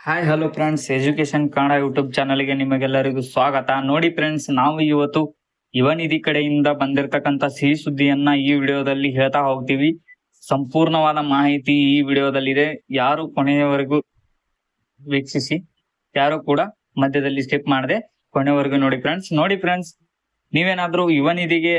Hi hello friends, education Kannada YouTube ಚಾನಲ್ಗೆ ನಿಮಗೆಲ್ಲರಿಗೂ ಸ್ವಾಗತ. ನೋಡಿ ಫ್ರೆಂಡ್ಸ್, ನಾವು ಇವತ್ತು ಯುವ ನಿಧಿ ಕಡೆಯಿಂದ ಬಂದಿರತಕ್ಕಂತ ಸಿಹಿ ಸುದ್ದಿಯನ್ನ ಈ ವಿಡಿಯೋದಲ್ಲಿ ಹೇಳ್ತಾ ಹೋಗ್ತೀವಿ. ಸಂಪೂರ್ಣವಾದ ಮಾಹಿತಿ ಈ ವಿಡಿಯೋದಲ್ಲಿದೆ. ಯಾರು ಕೊನೆಯವರೆಗೂ ವೀಕ್ಷಿಸಿ, ಯಾರು ಕೂಡ ಮಧ್ಯದಲ್ಲಿ ಸ್ಕಿಪ್ ಮಾಡದೆ ಕೊನೆಯವರೆಗೂ ನೋಡಿ ಫ್ರೆಂಡ್ಸ್, ನೀವೇನಾದ್ರೂ ಯುವ ನಿಧಿಗೆ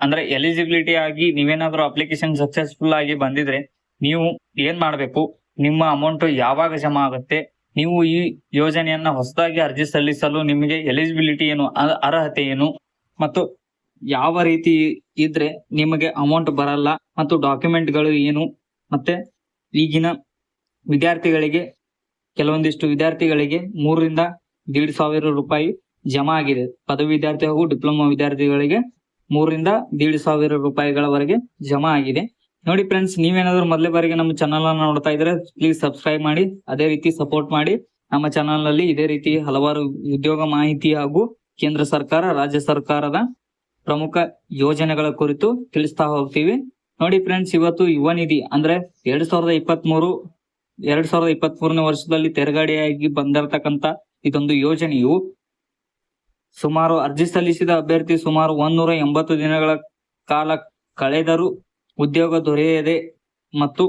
ಅಂದ್ರೆ ಎಲಿಜಿಬಿಲಿಟಿ ಆಗಿ ನೀವೇನಾದ್ರೂ ಅಪ್ಲಿಕೇಶನ್ ಸಕ್ಸಸ್ಫುಲ್ ಆಗಿ ಬಂದಿದ್ರೆ ನೀವು ಏನ್ ಮಾಡ್ಬೇಕು, ನಿಮ್ಮ ಅಮೌಂಟ್ ಯಾವಾಗ ಜಮಾ ಆಗುತ್ತೆ, ನೀವು ಈ ಯೋಜನೆಯನ್ನ ಹೊಸದಾಗಿ ಅರ್ಜಿ ಸಲ್ಲಿಸಲು ನಿಮಗೆ ಎಲಿಜಿಬಿಲಿಟಿ ಏನು, ಅರ್ಹತೆ ಏನು, ಮತ್ತು ಯಾವ ರೀತಿ ಇದ್ರೆ ನಿಮಗೆ ಅಮೌಂಟ್ ಬರಲ್ಲ, ಮತ್ತು ಡಾಕ್ಯುಮೆಂಟ್ ಗಳು ಏನು, ಮತ್ತೆ ಈಗಿನ ವಿದ್ಯಾರ್ಥಿಗಳಿಗೆ ಕೆಲವೊಂದಿಷ್ಟು ವಿದ್ಯಾರ್ಥಿಗಳಿಗೆ 3,000 ರೂಪಾಯಿ ಜಮಾ ಆಗಿದೆ. ಪದವಿ ವಿದ್ಯಾರ್ಥಿ ಹಾಗೂ ಡಿಪ್ಲೊಮಾ ವಿದ್ಯಾರ್ಥಿಗಳಿಗೆ 3,000 ರೂಪಾಯಿಗಳವರೆಗೆ ಜಮಾ ಆಗಿದೆ. ನೋಡಿ ಫ್ರೆಂಡ್ಸ್, ನೀವೇನಾದ್ರೂ ಮೊದಲೇ ಬಾರಿಗೆ ನಮ್ಮ ಚಾನಲ್ ಅನ್ನು ನೋಡ್ತಾ ಇದ್ರೆ ಪ್ಲೀಸ್ ಸಬ್ಸ್ಕ್ರೈಬ್ ಮಾಡಿ, ಅದೇ ರೀತಿ ಸಪೋರ್ಟ್ ಮಾಡಿ. ನಮ್ಮ ಚಾನಲ್ ನಲ್ಲಿ ಇದೇ ರೀತಿ ಹಲವಾರು ಉದ್ಯೋಗ ಮಾಹಿತಿ ಹಾಗೂ ಕೇಂದ್ರ ಸರ್ಕಾರ, ರಾಜ್ಯ ಸರ್ಕಾರದ ಪ್ರಮುಖ ಯೋಜನೆಗಳ ಕುರಿತು ತಿಳಿಸ್ತಾ ಹೋಗ್ತೀವಿ. ನೋಡಿ ಫ್ರೆಂಡ್ಸ್, ಇವತ್ತು ಯುವ ನಿಧಿ ಅಂದ್ರೆ 2023ನೇ ವರ್ಷದಲ್ಲಿ ತೆರೆಗಡೆಯಾಗಿ ಬಂದಿರತಕ್ಕಂತ ಇದೊಂದು ಯೋಜನೆಯು ಸುಮಾರು ಅರ್ಜಿ ಸಲ್ಲಿಸಿದ ಅಭ್ಯರ್ಥಿ ಸುಮಾರು 180 ದಿನಗಳ ಕಾಲ ಕಳೆದರೂ ಉದ್ಯೋಗ ದೊರೆಯದೆ ಮತ್ತು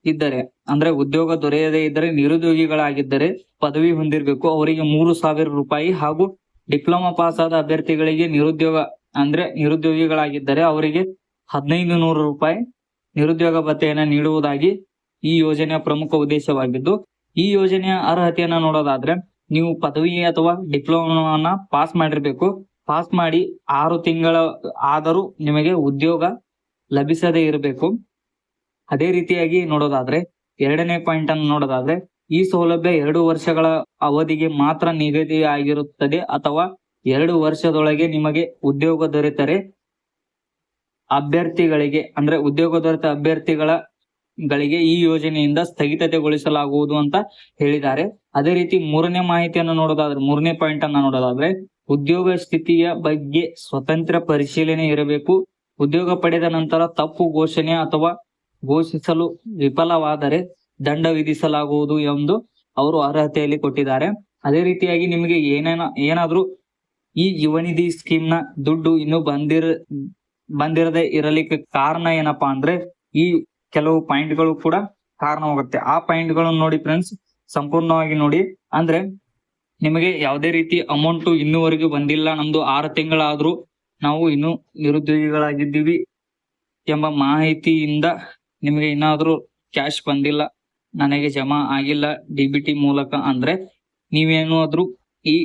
ಇದ್ದರೆ ಅಂದ್ರೆ ಉದ್ಯೋಗ ದೊರೆಯದೇ ಇದ್ದರೆ ನಿರುದ್ಯೋಗಿಗಳಾಗಿದ್ದರೆ ಪದವಿ ಹೊಂದಿರಬೇಕು, ಅವರಿಗೆ 3,000 ರೂಪಾಯಿ, ಹಾಗೂ ಡಿಪ್ಲೊಮಾ ಪಾಸ್ ಆದ ಅಭ್ಯರ್ಥಿಗಳಿಗೆ ನಿರುದ್ಯೋಗಿಗಳಾಗಿದ್ದರೆ ಅವರಿಗೆ 1,500 ರೂಪಾಯಿ ನಿರುದ್ಯೋಗ ಭತ್ಯೆಯನ್ನು ನೀಡುವುದಾಗಿ ಈ ಯೋಜನೆಯ ಪ್ರಮುಖ ಉದ್ದೇಶವಾಗಿದ್ದು, ಈ ಯೋಜನೆಯ ಅರ್ಹತೆಯನ್ನ ನೋಡೋದಾದ್ರೆ ನೀವು ಪದವಿ ಅಥವಾ ಡಿಪ್ಲೊಮಾವನ್ನ ಪಾಸ್ ಮಾಡಿರ್ಬೇಕು. ಪಾಸ್ ಮಾಡಿ 6 ತಿಂಗಳ ಆದರೂ ನಿಮಗೆ ಉದ್ಯೋಗ ಲಭಿಸದೇ ಇರಬೇಕು. ಅದೇ ರೀತಿಯಾಗಿ ನೋಡೋದಾದ್ರೆ ಎರಡನೇ ಪಾಯಿಂಟ್ ಅನ್ನು ನೋಡೋದಾದ್ರೆ ಈ ಸೌಲಭ್ಯ 2 ವರ್ಷಗಳ ಅವಧಿಗೆ ಮಾತ್ರ ನಿಗದಿ ಆಗಿರುತ್ತದೆ, ಅಥವಾ 2 ವರ್ಷದೊಳಗೆ ನಿಮಗೆ ಉದ್ಯೋಗ ದೊರೆತರೆ ಅಭ್ಯರ್ಥಿಗಳಿಗೆ ಅಂದ್ರೆ ಉದ್ಯೋಗ ದೊರೆತ ಅಭ್ಯರ್ಥಿಗಳಿಗೆ ಈ ಯೋಜನೆಯಿಂದ ಸ್ಥಗಿತತೆಗೊಳಿಸಲಾಗುವುದು ಅಂತ ಹೇಳಿದ್ದಾರೆ. ಅದೇ ರೀತಿ ಮೂರನೇ ಪಾಯಿಂಟ್ ಅನ್ನ ನೋಡೋದಾದ್ರೆ ಉದ್ಯೋಗ ಸ್ಥಿತಿಯ ಬಗ್ಗೆ ಸ್ವತಂತ್ರ ಪರಿಶೀಲನೆ ಇರಬೇಕು. ಉದ್ಯೋಗ ಪಡೆದ ನಂತರ ತಪ್ಪು ಘೋಷಣೆ ಅಥವಾ ಘೋಷಿಸಲು ವಿಫಲವಾದರೆ ದಂಡ ವಿಧಿಸಲಾಗುವುದು ಎಂದು ಅವರು ಅರ್ಹತೆಯಲ್ಲಿ ಕೊಟ್ಟಿದ್ದಾರೆ. ಅದೇ ರೀತಿಯಾಗಿ ನಿಮಗೆ ಏನಾದ್ರೂ ಈ ಯುವ ನಿಧಿ ಸ್ಕೀಮ್ ನ ದುಡ್ಡು ಇನ್ನೂ ಬಂದಿರದೆ ಇರಲಿಕ್ಕೆ ಕಾರಣ ಏನಪ್ಪಾ ಅಂದ್ರೆ ಈ ಕೆಲವು ಪಾಯಿಂಟ್ ಗಳು ಕೂಡ ಕಾರಣವಾಗುತ್ತೆ. ಆ ಪಾಯಿಂಟ್ ಗಳನ್ನು ನೋಡಿ ಫ್ರೆಂಡ್ಸ್, ಸಂಪೂರ್ಣವಾಗಿ ನೋಡಿ. ಅಂದ್ರೆ ನಿಮಗೆ ಯಾವುದೇ ರೀತಿ ಅಮೌಂಟ್ ಇನ್ನೂವರೆಗೂ ಬಂದಿಲ್ಲ, ನಮ್ದು 6 ತಿಂಗಳಾದ್ರೂ ನಾವು ಇನ್ನೂ ನಿರುದ್ಯೋಗಿಗಳಾಗಿದ್ದೀವಿ ಎಂಬ ಮಾಹಿತಿಯಿಂದ ನಿಮಗೆ ಇನ್ನಾದ್ರೂ ಕ್ಯಾಶ್ ಬಂದಿಲ್ಲ, ನನಗೆ ಜಮಾ ಆಗಿಲ್ಲ DBT ಮೂಲಕ ಅಂದ್ರೆ ನೀವೇನಾದ್ರೂ ಈ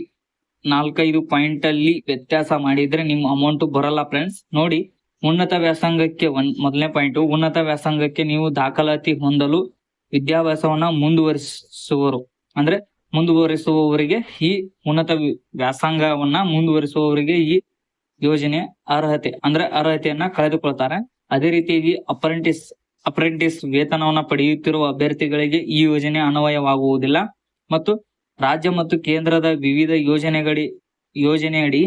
4-5 ಪಾಯಿಂಟ್ ಅಲ್ಲಿ ವ್ಯತ್ಯಾಸ ಮಾಡಿದ್ರೆ ನಿಮ್ಮ ಅಮೌಂಟ್ ಬರಲ್ಲ ಫ್ರೆಂಡ್ಸ್. ನೋಡಿ, ಉನ್ನತ ವ್ಯಾಸಂಗಕ್ಕೆ ಮೊದಲನೇ ಪಾಯಿಂಟ್, ಉನ್ನತ ವ್ಯಾಸಂಗಕ್ಕೆ ನೀವು ದಾಖಲಾತಿ ಹೊಂದಲು ವಿದ್ಯಾಭ್ಯಾಸವನ್ನ ಮುಂದುವರಿಸುವವರಿಗೆ ಈ ಉನ್ನತ ವ್ಯಾಸಂಗವನ್ನ ಮುಂದುವರಿಸುವವರಿಗೆ ಈ ಯೋಜನೆ ಅರ್ಹತೆಯನ್ನ ಕಳೆದುಕೊಳ್ತಾರೆ. ಅದೇ ರೀತಿಯಾಗಿ ಅಪ್ರೆಂಟಿಸ್ ವೇತನವನ್ನ ಪಡೆಯುತ್ತಿರುವ ಅಭ್ಯರ್ಥಿಗಳಿಗೆ ಈ ಯೋಜನೆ ಅನ್ವಯವಾಗುವುದಿಲ್ಲ. ಮತ್ತು ರಾಜ್ಯ ಮತ್ತು ಕೇಂದ್ರದ ವಿವಿಧ ಯೋಜನೆಯಡಿ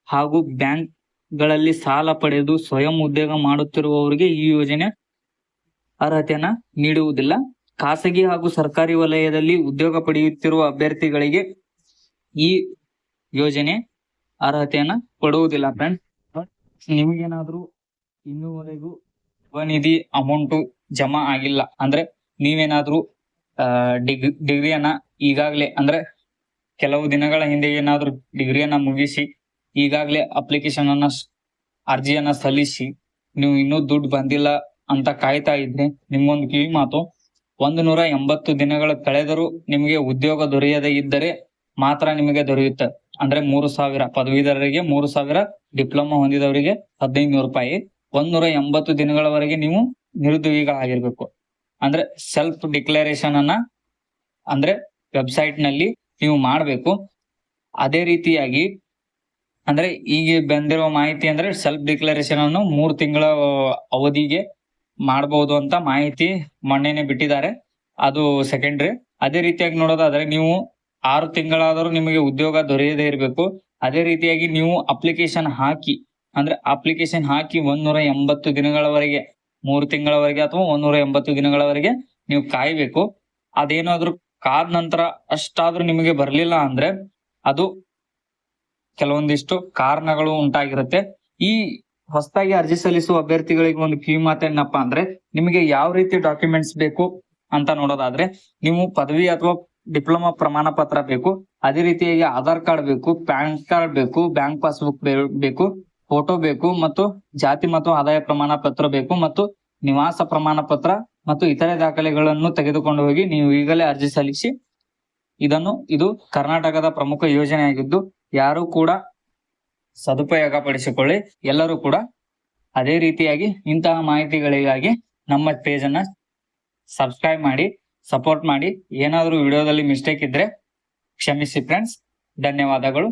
ಹಾಗೂ ಬ್ಯಾಂಕ್ ಗಳಲ್ಲಿ ಸಾಲ ಪಡೆದು ಸ್ವಯಂ ಉದ್ಯೋಗ ಮಾಡುತ್ತಿರುವವರಿಗೆ ಈ ಯೋಜನೆ ಅರ್ಹತೆಯನ್ನ ನೀಡುವುದಿಲ್ಲ. ಖಾಸಗಿ ಹಾಗೂ ಸರ್ಕಾರಿ ವಲಯದಲ್ಲಿ ಉದ್ಯೋಗ ಪಡೆಯುತ್ತಿರುವ ಅಭ್ಯರ್ಥಿಗಳಿಗೆ ಈ ಯೋಜನೆ ಅರ್ಹತೆಯನ್ನ ಕೊಡುವುದಿಲ್ಲ ಫ್ರೆಂಡ್ಸ್. ನಿಮಗೇನಾದ್ರೂ ಇನ್ನೂವರೆಗೂ ಸ್ವನಿಧಿ ಅಮೌಂಟ್ ಜಮಾ ಆಗಿಲ್ಲ ಅಂದ್ರೆ ನೀವೇನಾದ್ರೂ ಡಿಗ್ರಿಯನ್ನ ಈಗಾಗಲೇ ಅಂದ್ರೆ ಕೆಲವು ದಿನಗಳ ಹಿಂದೆ ಏನಾದ್ರೂ ಡಿಗ್ರಿಯನ್ನ ಮುಗಿಸಿ ಈಗಾಗಲೇ ಅರ್ಜಿಯನ್ನ ಸಲ್ಲಿಸಿ ನೀವು ಇನ್ನೂ ದುಡ್ಡು ಬಂದಿಲ್ಲ ಅಂತ ಕಾಯ್ತಾ ಇದ್ರೆ ನಿಮ್ಗೊಂದು ಕಿವಿ ಮಾತು, 180 ದಿನಗಳು ಕಳೆದರೂ ನಿಮಗೆ ಉದ್ಯೋಗ ದೊರೆಯದೇ ಇದ್ದರೆ ಮಾತ್ರ ನಿಮಗೆ ದೊರೆಯುತ್ತೆ. ಅಂದ್ರೆ 3,000 ಪದವೀಧರರಿಗೆ 3,000, ಡಿಪ್ಲೊಮಾ ಹೊಂದಿದವರಿಗೆ 1,500 ರೂಪಾಯಿ. 180 ದಿನಗಳವರೆಗೆ ನೀವು ನಿರುದ್ಯೋಗಿಗಳಾಗಿರ್ಬೇಕು. ಅಂದ್ರೆ ಸೆಲ್ಫ್ ಡಿಕ್ಲರೇಷನ್ ಅನ್ನ ಅಂದ್ರೆ ವೆಬ್ಸೈಟ್ ನಲ್ಲಿ ನೀವು ಮಾಡ್ಬೇಕು. ಅದೇ ರೀತಿಯಾಗಿ ಅಂದ್ರೆ ಈಗ ಬಂದಿರೋ ಮಾಹಿತಿ ಅಂದ್ರೆ ಸೆಲ್ಫ್ ಡಿಕ್ಲರೇಷನ್ ಅನ್ನು 3 ತಿಂಗಳ ಅವಧಿಗೆ ಮಾಡಬಹುದು ಅಂತ ಮಾಹಿತಿ ಮೊನ್ನೆನೆ ಬಿಟ್ಟಿದ್ದಾರೆ, ಅದು ಸೆಕೆಂಡ್ರಿ. ಅದೇ ರೀತಿಯಾಗಿ ನೋಡೋದಾದ್ರೆ ನೀವು 6 ತಿಂಗಳಾದರೂ ನಿಮಗೆ ಉದ್ಯೋಗ ದೊರೆಯದೇ ಇರಬೇಕು. ಅದೇ ರೀತಿಯಾಗಿ ನೀವು ಅಪ್ಲಿಕೇಶನ್ ಹಾಕಿ 180 ದಿನಗಳವರೆಗೆ 3 ತಿಂಗಳವರೆಗೆ ಅಥವಾ 180 ದಿನಗಳವರೆಗೆ ನೀವು ಕಾಯ್ಬೇಕು. ಅದೇನಾದ್ರೂ ಕಾದ ನಂತರ ಅಷ್ಟಾದ್ರೂ ನಿಮಗೆ ಬರ್ಲಿಲ್ಲ ಅಂದ್ರೆ ಅದು ಕೆಲವೊಂದಿಷ್ಟು ಕಾರಣಗಳು ಉಂಟಾಗಿರುತ್ತೆ. ಈ ಹೊಸದಾಗಿ ಅರ್ಜಿ ಸಲ್ಲಿಸುವ ಅಭ್ಯರ್ಥಿಗಳಿಗೆ ಒಂದು ಕಿವಿ ಮಾತೇನಪ್ಪಾ ಅಂದ್ರೆ, ನಿಮಗೆ ಯಾವ ರೀತಿ ಡಾಕ್ಯುಮೆಂಟ್ಸ್ ಬೇಕು ಅಂತ ನೋಡೋದಾದ್ರೆ, ನೀವು ಪದವಿ ಅಥವಾ ಡಿಪ್ಲೊಮಾ ಪ್ರಮಾಣ ಪತ್ರ ಬೇಕು, ಅದೇ ರೀತಿಯಾಗಿ ಆಧಾರ್ ಕಾರ್ಡ್ ಬೇಕು, ಪ್ಯಾನ್ ಕಾರ್ಡ್ ಬೇಕು, ಬ್ಯಾಂಕ್ ಪಾಸ್ಬುಕ್ ಬೇಕು, ಫೋಟೋ ಬೇಕು, ಮತ್ತು ಜಾತಿ ಮತ್ತು ಆದಾಯ ಪ್ರಮಾಣ ಪತ್ರ ಬೇಕು, ಮತ್ತು ನಿವಾಸ ಪ್ರಮಾಣ ಪತ್ರ ಮತ್ತು ಇತರೆ ದಾಖಲೆಗಳನ್ನು ತೆಗೆದುಕೊಂಡು ಹೋಗಿ ನೀವು ಈಗಲೇ ಅರ್ಜಿ ಸಲ್ಲಿಸಿ. ಇದು ಕರ್ನಾಟಕದ ಪ್ರಮುಖ ಯೋಜನೆಯಾಗಿದ್ದು ಯಾರು ಕೂಡ ಸದುಪಯೋಗ ಪಡಿಸಿಕೊಳ್ಳಿ. ಎಲ್ಲರೂ ಕೂಡ ಅದೇ ರೀತಿಯಾಗಿ ಇಂತಹ ಮಾಹಿತಿಗಳಿಗಾಗಿ ನಮ್ಮ ಪೇಜ್ ಅನ್ನ ಸಬ್ಸ್ಕ್ರೈಬ್ ಮಾಡಿ, ಸಪೋರ್ಟ್ ಮಾಡಿ. ಏನಾದರೂ ವಿಡಿಯೋದಲ್ಲಿ ಮಿಸ್ಟೇಕ್ ಇದ್ರೆ ಕ್ಷಮಿಸಿ ಫ್ರೆಂಡ್ಸ್. ಧನ್ಯವಾದಗಳು.